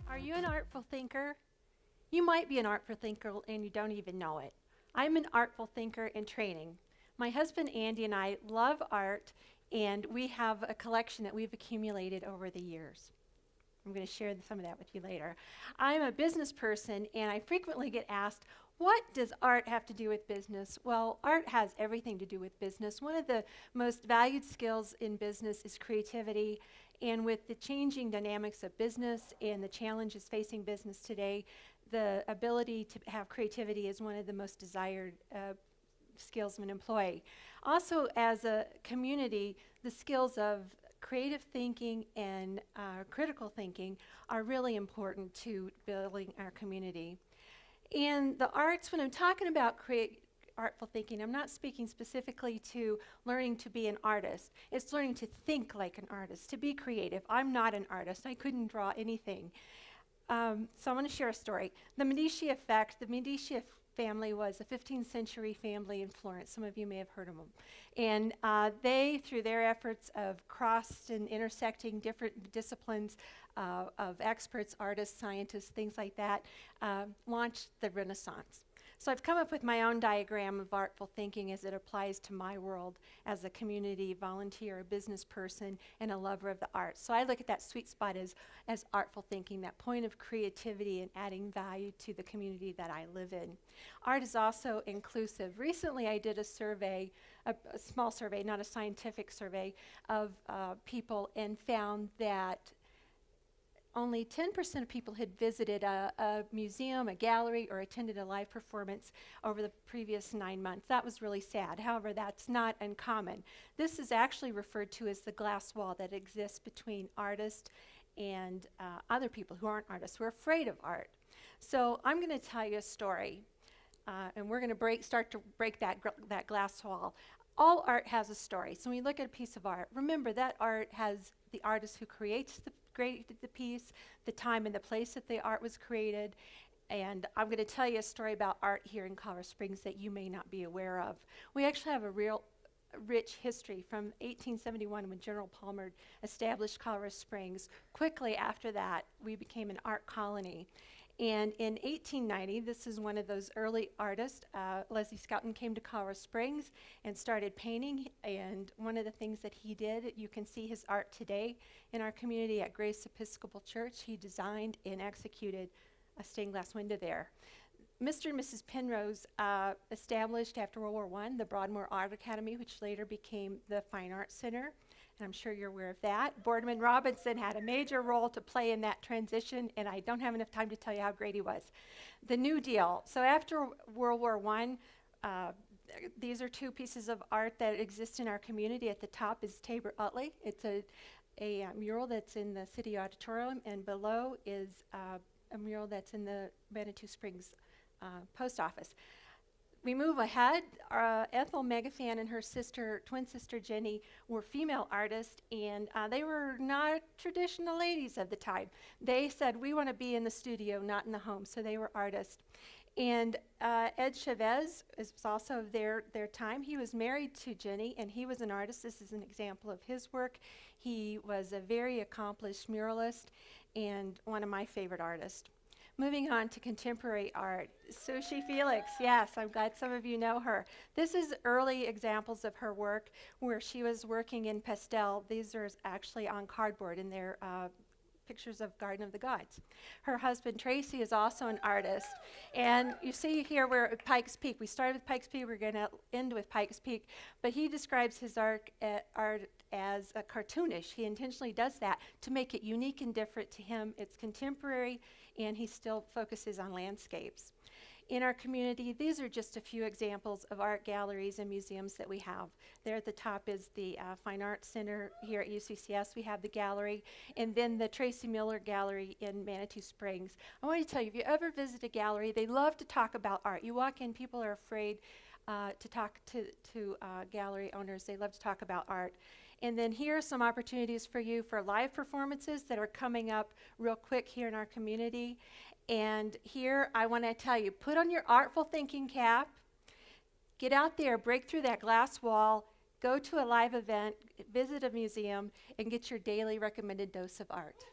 Are you an artful thinker? You might be an artful thinker and you don't even know it. I'm an artful thinker in training. My husband Andy and I love art, and we have a collection that we've accumulated over the years. I'm going to share some of that with you later. I'm a business person, and I frequently get asked, what does art have to do with business? Well, art has everything to do with business. One of the most valued skills in business is creativity, and with the changing dynamics of business and the challenges facing business today, the ability to have creativity is one of the most desired skills of an employee. Also, as a community, the skills of creative thinking and critical thinking are really important to building our community. In the arts, when I'm talking about artful thinking, I'm not speaking specifically to learning to be an artist. It's learning to think like an artist, to be creative. I'm not an artist. I couldn't draw anything. So I'm going to share a story. The Medici effect, the Medici family was a 15th century family in Florence. Some of you may have heard of them. And they, through their efforts of crossed and intersecting different disciplines of experts, artists, scientists, things like that, launched the Renaissance. So I've come up with my own diagram of artful thinking as it applies to my world as a community volunteer, a business person, and a lover of the arts. So I look at that sweet spot as artful thinking, that point of creativity and adding value to the community that I live in. Art is also inclusive. Recently I did a survey, a small survey, not a scientific survey, of people, and found that only 10% of people had visited a museum, a gallery, or attended a live performance over the previous 9 months. That was really sad. However, that's not uncommon. This is actually referred to as the glass wall that exists between artists and other people who aren't artists, who are afraid of art. So I'm going to tell you a story, and we're going to start to break that glass wall. All art has a story. So when you look at a piece of art, remember that art has the artist who created the piece, the time and the place that the art was created. And I'm going to tell you a story about art here in Colorado Springs that you may not be aware of. We actually have a real rich history from 1871 when General Palmer established Colorado Springs. Quickly after that, we became an art colony. And in 1890, this is one of those early artists, Leslie Scouten, came to Colorado Springs and started painting. And one of the things that he did, you can see his art today in our community at Grace Episcopal Church. He designed and executed a stained glass window there. Mr. and Mrs. Penrose established after World War I the Broadmoor Art Academy, which later became the Fine Arts Center. And I'm sure you're aware of that. Boardman Robinson had a major role to play in that transition, and I don't have enough time to tell you how great he was. The New Deal. So after World War I, these are two pieces of art that exist in our community. At the top is Tabor Utley. It's a mural that's in the City Auditorium, and below is a mural that's in the Manitou Springs Post Office. We move ahead. Ethel Megafan and her twin sister Jenny, were female artists, and they were not traditional ladies of the time. They said, we want to be in the studio, not in the home, so they were artists. And Ed Chavez is also of their time. He was married to Jenny, and he was an artist. This is an example of his work. He was a very accomplished muralist and one of my favorite artists. Moving on to contemporary art, Sushi Felix. Yes, I'm glad some of you know her. This is early examples of her work where she was working in pastel. These are actually on cardboard, and they're pictures of Garden of the Gods. Her husband Tracy is also an artist, and you see here we're at Pikes Peak. We started with Pikes Peak, we're going to end with Pikes Peak, but he describes his art as cartoonish. He intentionally does that to make it unique and different to him. It's contemporary, and he still focuses on landscapes. In our community, these are just a few examples of art galleries and museums that we have. There at the top is the Fine Arts Center here at UCCS. We have the gallery, and then the Tracy Miller Gallery in Manitou Springs. I want to tell you, if you ever visit a gallery, they love to talk about art. You walk in, people are afraid to talk to gallery owners. They love to talk about art. And then here are some opportunities for you for live performances that are coming up real quick here in our community. And here I want to tell you, put on your artful thinking cap, get out there, break through that glass wall, go to a live event, visit a museum, and get your daily recommended dose of art.